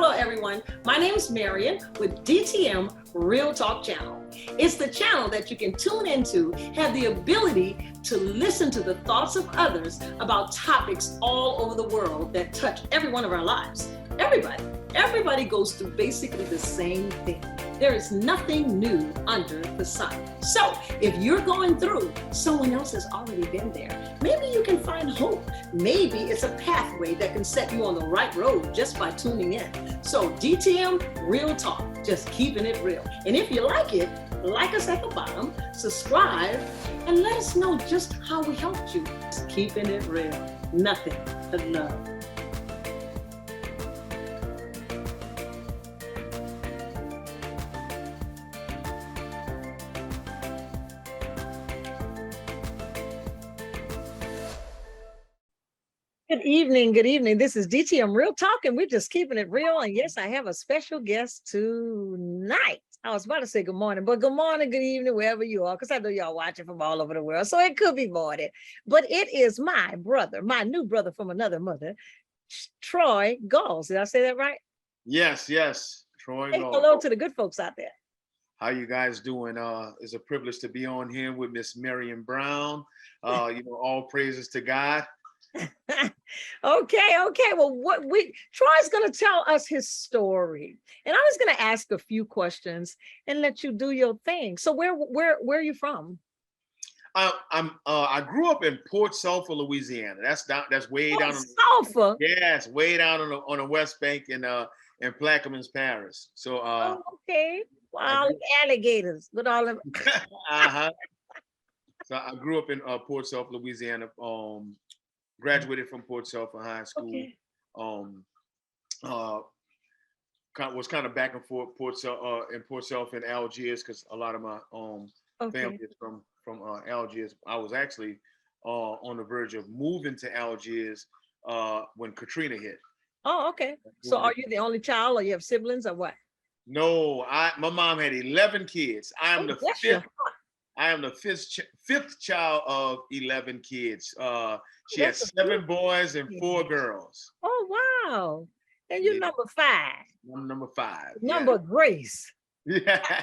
Hello, everyone. My name is Marion with DTM Real Talk Channel. It's the channel that you can tune into, have the ability to listen to the thoughts of others about topics all over the world that touch every one of our lives. Everybody goes through basically the same thing. There is nothing new under the sun. So if you're going through, someone else has already been there. Maybe you can find hope. Maybe it's a pathway that can set you on the right road just by tuning in. So DTM Real Talk, just keeping it real. And if you like it, like us at the bottom, subscribe, and let us know just how we helped you. Just keeping it real. Nothing but love. Good evening. This is DTM Real Talk, and we're just keeping it real. And yes, I have a special guest tonight. I was about to say good morning, but good morning, good evening, wherever you are, because I know y'all watching from all over the world. So it could be morning. But it is my brother, my new brother from another mother, Troy Gause. Did I say that right? Yes. Troy Hey, Gause. hello to the good folks out there. How you guys doing? It's a privilege to be on here with Miss Marion Brown. All praises to God. Okay. Well, Troy's going to tell us his story, and I was going to ask a few questions and let you do your thing. So where are you from? I grew up in Port Sulphur, Louisiana. That's way down. Sulphur. Yes, way down on the West Bank in Plaquemines Parish. So okay. Wow, alligators with all of. So I grew up in Port Sulphur, Louisiana. Graduated from Port Sulphur High School. Okay. Was kind of back and forth in Port Sulphur and Algiers because a lot of my family is from Algiers. I was actually on the verge of moving to Algiers when Katrina hit. Oh, okay. So are you the only child, or you have siblings, or what? No, my mom had 11 kids. I am the fifth. I am the fifth child of 11 kids. She had 7 boys and 4 girls. Oh, wow. And you're number 5. I'm number 5. Number Grace. Yeah.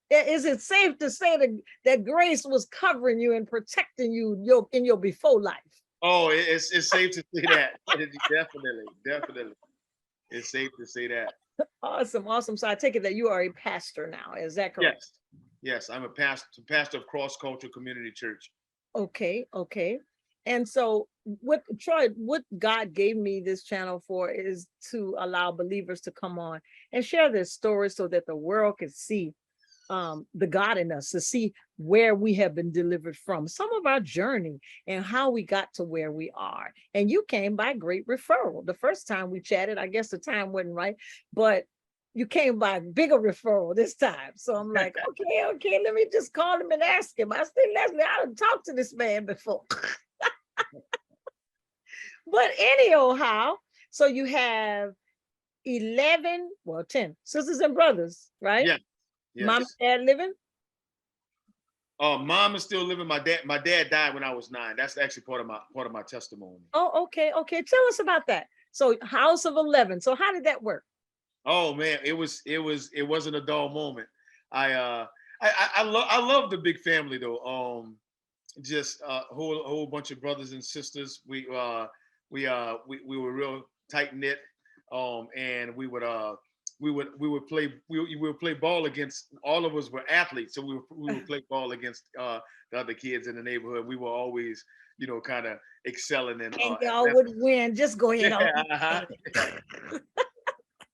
Is it safe to say that Grace was covering you and protecting you in your before life? Oh, it's safe to say that. Definitely. It's safe to say that. Awesome. So I take it that you are a pastor now. Is that correct? Yes. I'm a pastor of Cross Cultural Community Church. Okay. And so what God gave me this channel for is to allow believers to come on and share their stories so that the world can see the God in us, to see where we have been delivered from, some of our journey and how we got to where we are. And you came by great referral. The first time we chatted, I guess the time wasn't right, but you came by bigger referral this time. So I'm like, okay, let me just call him and ask him. I said, Leslie, I done talked to this man before. But anyhow, so you have 10 sisters and brothers, right? Yeah. Mom and dad living? Mom is still living. My dad died when I was 9. That's actually part of my testimony. Oh, okay. Tell us about that. So house of 11. So how did that work? Oh man, it wasn't a dull moment. I love the big family though. Just a whole bunch of brothers and sisters. We were real tight knit. And we would play ball against, all of us were athletes, so we would play ball against the other kids in the neighborhood. We were always, kind of excelling in. And y'all would win. Just go ahead.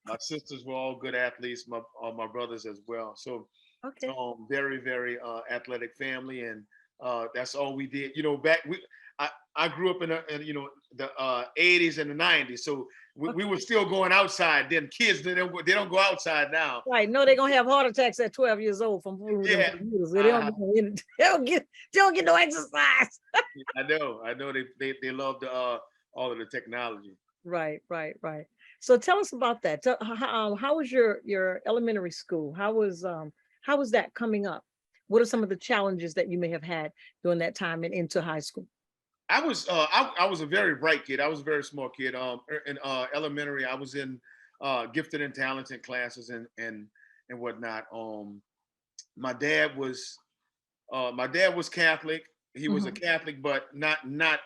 My sisters were all good athletes. My brothers as well. So, very very athletic family, and that's all we did. I grew up in the 80s and the 90s, so we were still going outside then. Kids, they don't go outside now. Right. No, they're gonna have heart attacks at 12 years old from yeah. They don't get no exercise. I know. They love all of the technology. Right. So tell us about that. How was your elementary school? How was that coming up? What are some of the challenges that you may have had during that time and into high school? I was a very bright kid. I was a very smart kid. In elementary, I was in gifted and talented classes and whatnot. My dad was Catholic. He was a Mhm. Catholic, but not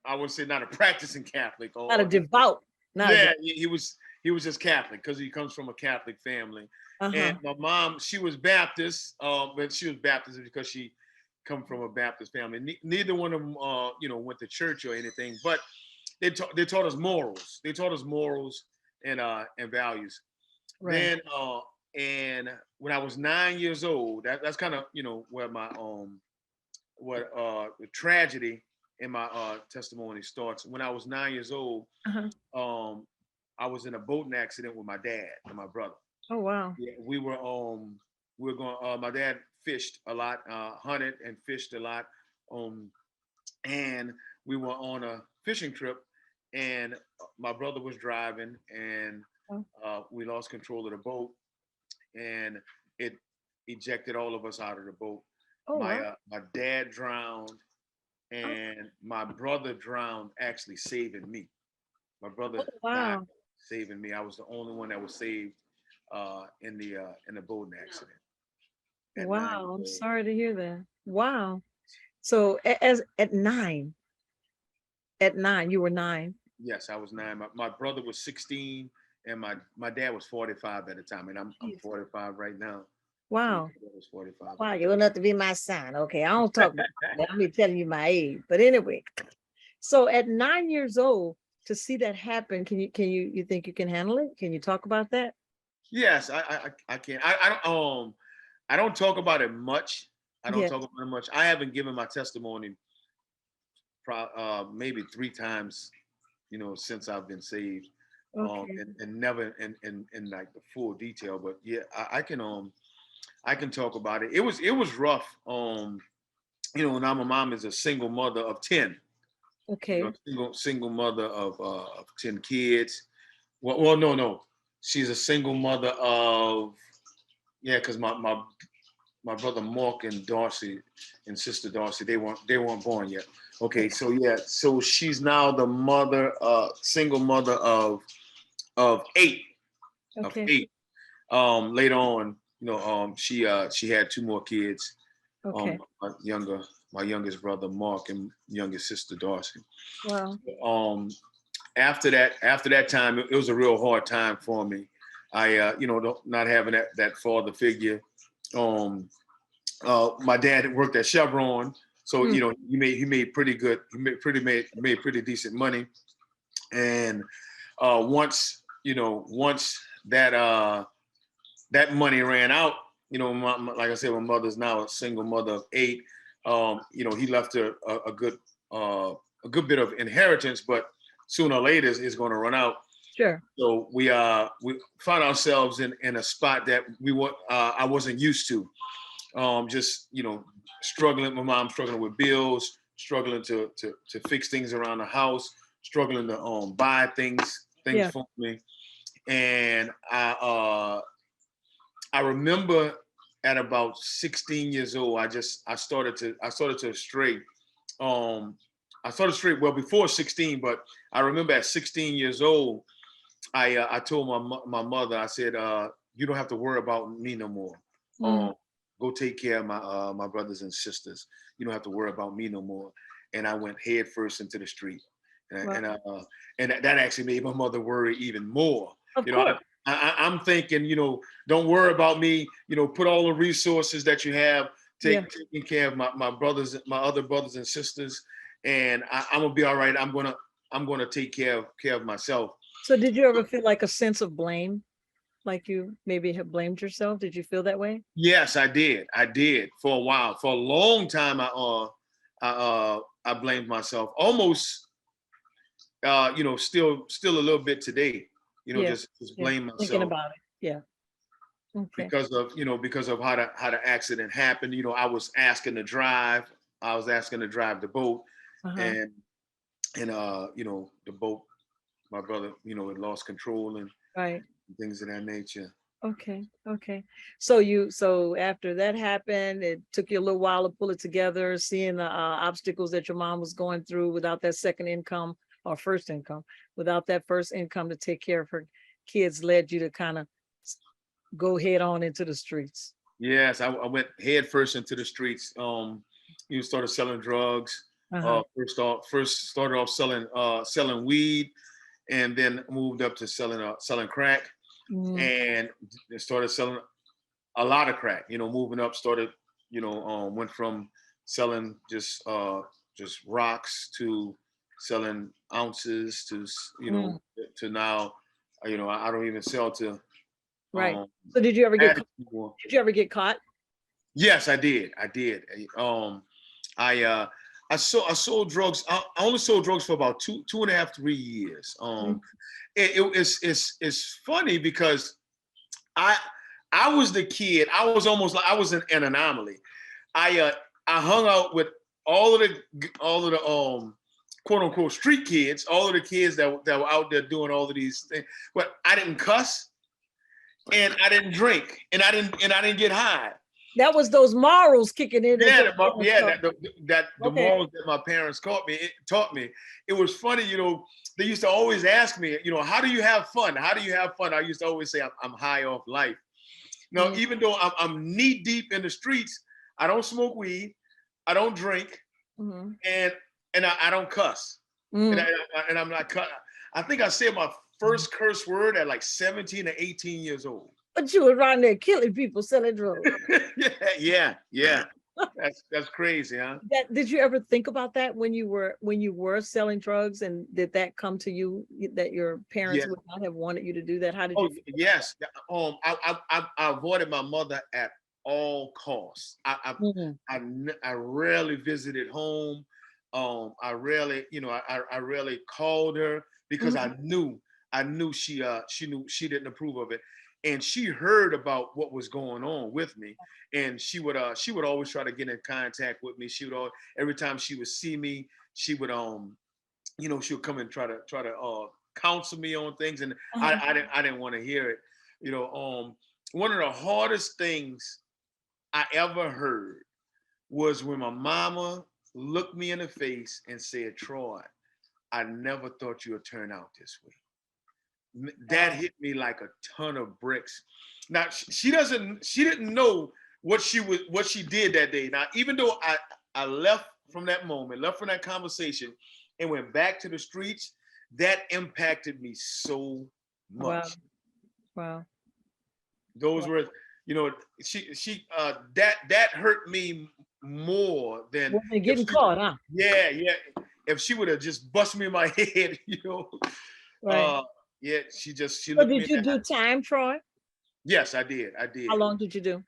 I would say not a practicing Catholic. Not a devout, not a Yeah, devout. he was just Catholic because he comes from a Catholic family. And Uh-huh. my mom, she was Baptist, but she was Baptist because she come from a Baptist family. Neither one of them, went to church or anything, but they taught us morals. They taught us morals and values. Right. Then and when I was 9 years old, that's kind of where my what the tragedy in my testimony starts. When I was 9 years old, Uh-huh. um, I was in a boating accident with my dad and my brother. Oh, wow. Yeah, we were going. My dad fished a lot, hunted and fished a lot, um, and we were on a fishing trip, and my brother was driving, and Oh, we lost control of the boat, and it ejected all of us out of the boat. oh, My wow. my dad drowned, Oh, and my brother drowned, actually saving me. My oh, brother died wow. saving me. I was the only one that was saved in the boating accident at 9 years Wow. I'm old. sorry to hear that. Wow. So as at nine, you were nine. Yes, I was 9. My brother was 16, and my dad was 45 at the time, and I'm Jeez. 45 right now. So my Wow. brother was 45 at Wow, the you're enough to be my son. Okay, I don't talk about time. that. I'm just telling you my age. But anyway, so at 9 years old, to see that happen, you think you can handle it? Can you talk about that? Yes, I can. I don't talk about it much. I don't Yes. talk about it much. I haven't given my testimony maybe 3 times, since I've been saved, Okay. and never in like the full detail. But yeah, I can talk about it. It was rough. Now my mom is a single mother of 10. Okay. Single mother of 10 kids. Well, no, she's a single mother of yeah, because my brother Mark and Darcy and sister Darcy, they weren't born yet. Okay, Okay. so yeah, so she's now the mother, single mother of eight, of Okay. eight. Later on, she had two more kids. Okay. My youngest brother Mark and youngest sister Darcy. Wow. Um, after that time, it was a real hard time for me. I not having that father figure. Um, my dad worked at Chevron, so Mm, he made pretty good. He made pretty decent money. And once that money ran out, like I said, my mother's now a single mother of 8. He left her a good bit of inheritance, but sooner or later it's going to run out. sure. So we found ourselves in a spot that I wasn't used to. Just struggling. My mom struggling with bills, struggling to fix things around the house, struggling to buy things Yeah. for me. And I remember at about 16 years old, I started to stray. Um, I started straight well before 16, but I remember at 16 years old, I told my mother, I said, you don't have to worry about me no more. Mm, Um, Go take care of my brothers and sisters. You don't have to worry about me no more. And I went head first into the street, and wow. that actually made my mother worry even more. Of You know, course. I'm thinking, don't worry about me. Put all the resources that you have, Yeah. taking care of my brothers, my other brothers and sisters, and I'm gonna be all right. I'm gonna take care of myself. So did you ever feel like a sense of blame? Like you maybe have blamed yourself? Did you feel that way? Yes, I did. I did for a while. For a long time, I blamed myself. Almost, still a little bit today. Yeah. Just Yeah. blame Thinking myself about it. Yeah. Okay. because of how the accident happened. I was asking to drive. I was asking to drive the boat, Uh-huh. and the boat. My brother, had lost control and Right. things of that nature. Okay. Okay. So after that happened, it took you a little while to pull it together, seeing the obstacles that your mom was going through without that second income or first income, without that first income to take care of her kids, led you to kind of go head on into the streets. Yes, I went head first into the streets. You started selling drugs. Uh-huh. First started off selling weed, and then moved up to selling crack, Mm, and started selling a lot of crack. Moving up, started went from selling just rocks to selling ounces to mm, to now I don't even sell to right. um So did you ever get addicts anymore. did you ever get caught? Yes, I did. I did. I I sold drugs. I only sold drugs for about two and a half, 3 years. Mm, It's funny because I I was the kid. I was almost like I was an anomaly. I hung out with all of the quote unquote street kids, all of the kids that were out there doing all of these things. But I didn't cuss and I didn't drink and I didn't get high. that was those morals kicking in that Yeah, your parents taught. the Okay. morals that my parents taught me. It was funny, they used to always ask me, how do you have fun? How do you have fun? I used to always say I'm high off life. Now, Mm, even though I'm knee deep in the streets, I don't smoke weed, I don't drink, mm, and I don't cuss, mm. and I'm not cut. I think I said my first curse word at like 17 or 18 years old. But you were around there killing people, selling drugs. Yeah. That's crazy, huh? That did you ever think about that when you were selling drugs, and did that come to you that your parents Yeah. would not have wanted you to do that? How did Oh you feel about yes. I avoided my mother at all costs. that? I rarely visited home. I rarely, I rarely called her because Mhm. I knew she knew she didn't approve of it, and she heard about what was going on with me, and she would always try to get in contact with me. Every time she would see me, she would she'll come and try to counsel me on things, and Uh-huh. I didn't want to hear it. One of the hardest things I ever heard was when my mama looked me in the face and said, "Troy, I never thought you would turn out this way." That Wow. hit me like a ton of bricks. Now she didn't know what she did that day. Now, even though I left from that moment, left from that conversation, and went back to the streets, that impacted me so Wow. much. Wow. Those Wow. were, you know, she that hurt me more than Well, they're if getting she, caught, huh? yeah, if she would have just bust me in my head, Right. uh, yeah, she So looked me did in you the eye. do time, Troy? Yes, I How did. long did you do?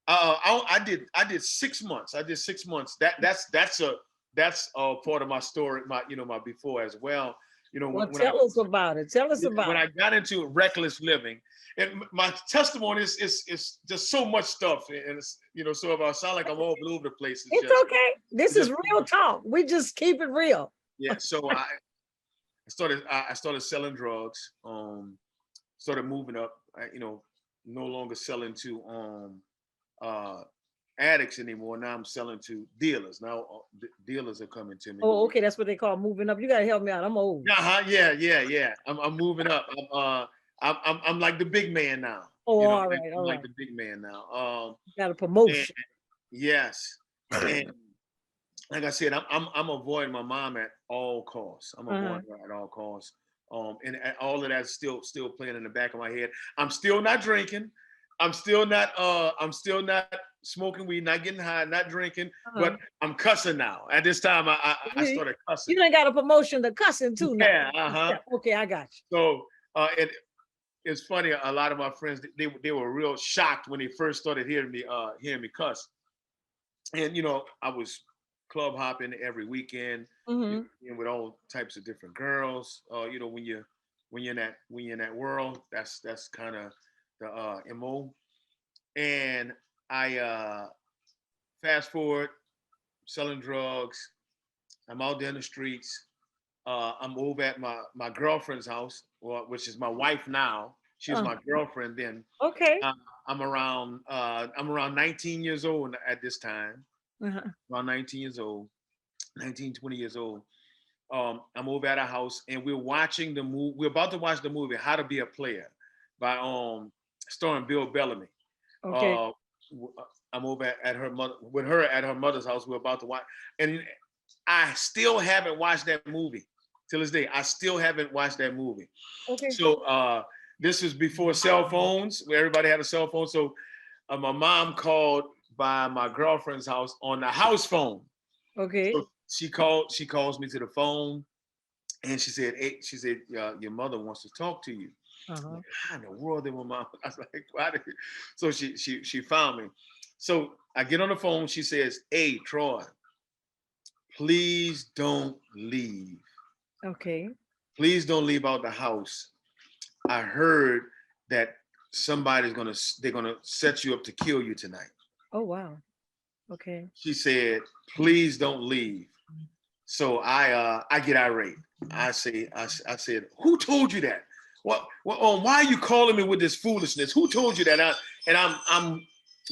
I did 6 months. I did 6 months. That's part of my story, my before as well. Well, tell us about it. Tell us When about I got into reckless living, and my testimony is just so much stuff, and it's, so if I sound like I'm all over the place, it. It's okay. This it's is just real talk. We just keep it real. yeah. So I started selling drugs. Started moving up. No longer selling to uh addicts anymore. Now I'm selling to dealers. Now dealers are coming to me. Oh, okay. That's what they call moving up. You gotta help me out. I'm old. Uh-huh, yeah. I'm moving up. I'm like the big man now. Oh, all I'm right, all like right. the big man now. Got a And promotion. yes, and like I said, I'm avoiding my mom at all costs. I'm Uh-huh. avoiding her at all costs. And all of that's still playing in the back of my head. I'm still not drinking. I'm still not smoking weed, not getting high, not drinking, Uh-huh. but I'm cussing now. At this time I You, started cussing. you done got a promotion to cussing too now. Yeah, uh-huh. Okay, I got So it's funny, a lot of my friends they were real shocked when they first started hearing me cuss. And I was club hopping every weekend, you. Mm-hmm. with all types of different girls. When you're in that world, that's kind of the mo. And I fast forward, selling drugs. I'm out there in the streets. I'm over at my girlfriend's house, which is my wife now. She was my girlfriend then. Okay. I'm around 19 years old at this time. Uh-huh. Around 19 years old, 19, 20 years old. I'm over at our house and we're watching the movie. We're about to watch the movie How to Be a Player by starring Bill Bellamy. Okay. Uh, I'm over at her mother with her at her mother's house. We're about to watch, and I still haven't watched that movie till this day. I still haven't watched that movie. Okay. So this was before cell phones, where everybody had a cell phone. So my mom called by my girlfriend's house on the house phone. Okay. So she calls me to the phone, and she said, "Hey," she said, "Your mother wants to talk to you." I'm Uh-huh. like, how in the world did my mom? I was like, why did? So she found me. So I get on the phone. She says, "Hey, Troy, please don't leave. Okay. Please don't leave out the house. I heard that they're gonna set you up to kill you tonight." Oh, wow. Okay. She said, "Please don't leave." So I get irate. I said, "Who told you that? Why are you calling me with this foolishness? Who told you that?" I'm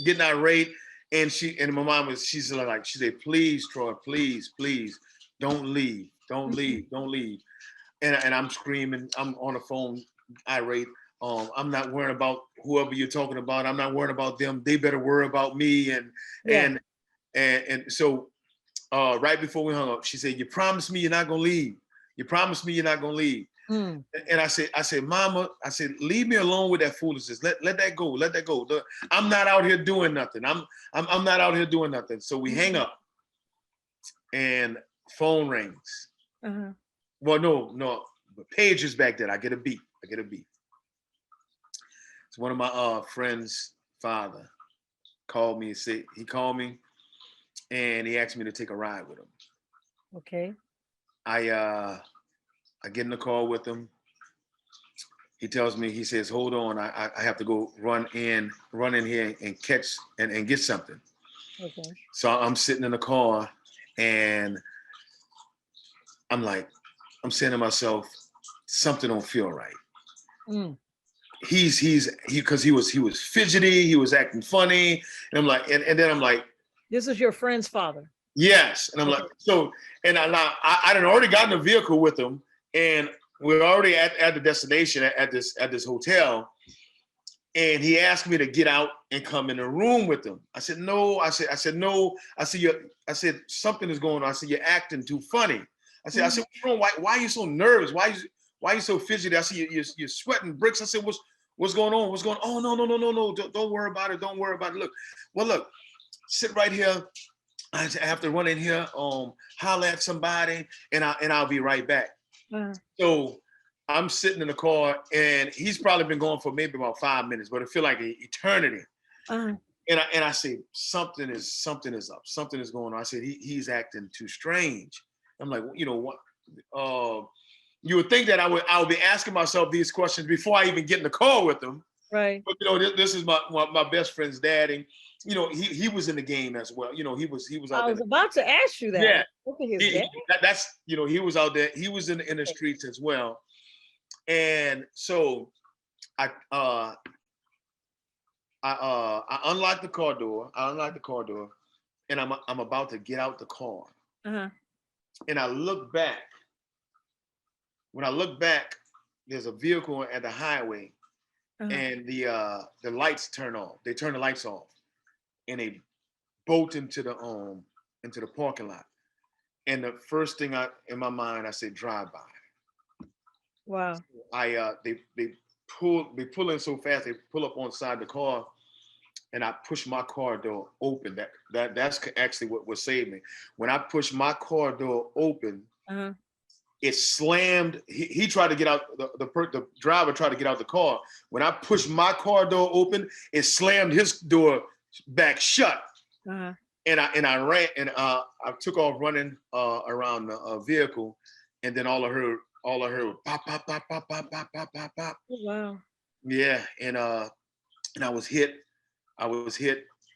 getting irate, and my mom she's like, she said, "Please, Troy, please, don't leave, don't leave." And I'm screaming. I'm on the phone, irate. I'm not worrying about whoever you're talking about. I'm not worrying about them. They better worry about me. Yeah. And so right before we hung up, she said, "You promised me you're not gonna leave. You promised me you're not gonna leave." Mm. And I said, "Mama," I said, "leave me alone with that foolishness. Let that go. Let that go. I'm not out here doing nothing. I'm not out here doing nothing." So we hang up, and phone rings. Uh-huh. Well, no, the page is back there. I get a beep. It's one of my friends' father called me. He called me, and he asked me to take a ride with him. Okay. I get in the car with him. He tells me, he says, "Hold on, I have to go run in here and catch and get something." Okay. So I'm sitting in the car, and I'm like, I'm saying to myself, something don't feel right. Mm. Because he was fidgety, he was acting funny, and I'm like, and then I'm like, This is your friend's father. yes, and I'm Okay. like, so, and I had already gotten a vehicle with him, and we're already at the destination at this hotel, and he asked me to get out and come in the room with him. I said no. I said no. I said something is going on. I said, "You're acting too funny." I said, "What's wrong? Why are you so nervous? Why are you so fidgety?" I said, "You're sweating bricks." I said, "What's going on? What's going on?" "Oh, no. Don't worry about it. Don't worry about it. Look, sit right here. I have to run in here, holler at somebody, and I'll be right back." Uh-huh. So I'm sitting in the car, and he's probably been going for maybe about 5 minutes, but it feel like an eternity. Uh-huh. And I say, something is up. Something is going on. I said, he's acting too strange. I'm like, what? You would think that I would be asking myself these questions before I even get in the car with him. Right. But this is my best friend's dad, and he was in the game as well. He was out I there. was about to ask you that. Yeah, Look at his dad. that's he was out there. He was in the streets as well. And so I unlocked the car door. And I'm about to get out the car. Uh-huh. And I look back. When I look back, there's a vehicle at the highway, Uh-huh. and the lights turn off. They turn the lights off, and they bolt into the parking lot. And the first thing in my mind, I said, "Drive by." Wow. They pull in so fast, they pull up on side the car, and I push my car door open. That's actually what saved me. When I pushed my car door open, Uh-huh. it slammed. He tried to get out. The driver tried to get out the car. When I pushed my car door open, it slammed his door back shut. Uh-huh. And I ran, and I took off running around the vehicle, and then all I heard was pop, pop, pop, pop, pop, pop, pop, pop, pop. Oh, wow. Yeah, and I was hit.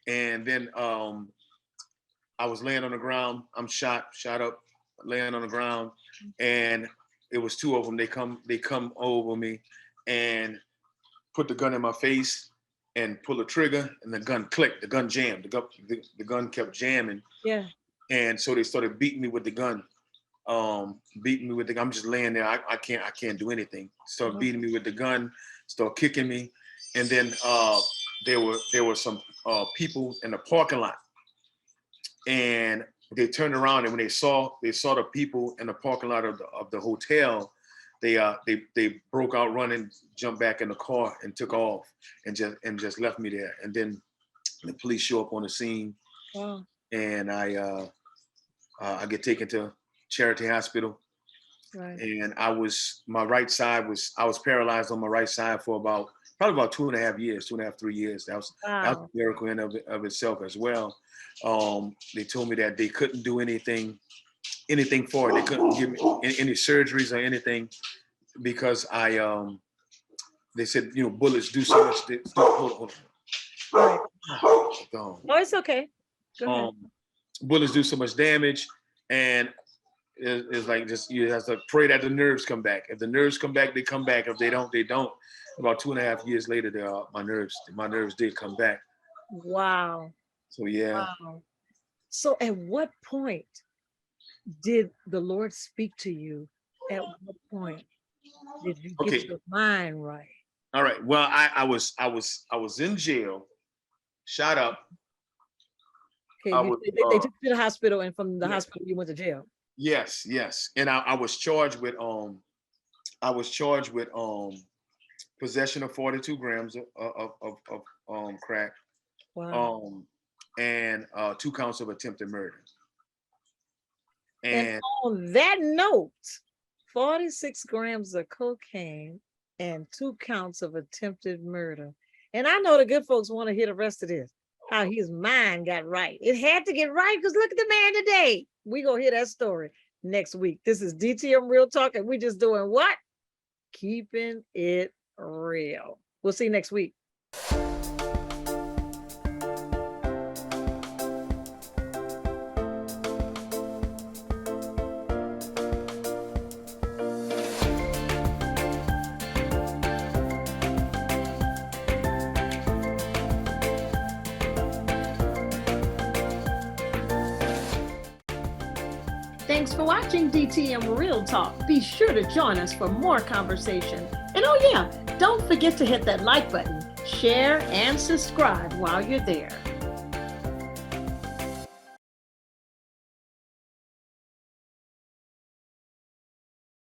And then I was laying on the ground. I'm shot up, laying on the ground, and it was two of them. They come over me, and put the gun in my face and pull the trigger, and the gun clicked, the gun jammed, the gun kept jamming. Yeah. And so they started beating me with the gun. I'm just laying there. I can't do anything. Start beating me with the gun, start kicking me. And then there were some people in the parking lot, and they turned around, and when they saw the people in the parking lot of the hotel, they broke out running, jumped back in the car, and took off, and just left me there. And then the police show up on the scene. Wow. And I get taken to Charity Hospital. Right. And I was paralyzed on my right side for probably about 2.5 years, 2.5, 3 years. That was a miracle in of itself as well. They told me that they couldn't do anything for it. They couldn't give me any surgeries or anything because they said, bullets do so much. Hold on. Oh, it's okay. Go ahead. Bullets do so much damage, and it's like just you have to pray that the nerves come back. If the nerves come back, they come back. If they don't, they don't. About 2.5 years later, my nerves did come back. Wow. So yeah. Wow. So at what point did the Lord speak to you? At what point did you get your mind right? All right. Well, I was in jail, shot up. Okay, they took you to the hospital, and from the hospital you went to jail. Yes. And I was charged with possession of 42 grams of crack. Wow. And 2 counts of attempted murder. And on that note, 46 grams of cocaine and 2 counts of attempted murder. And I know the good folks want to hear the rest of this. How his mind got right. It had to get right because look at the man today. We gonna hear that story next week. This is DTM Real Talk, and we just doing what? Keeping it real. We'll see you next week. Thanks for watching DTM Real Talk. Be sure to join us for more conversation. And oh yeah, don't forget to hit that like button, share, and subscribe while you're there.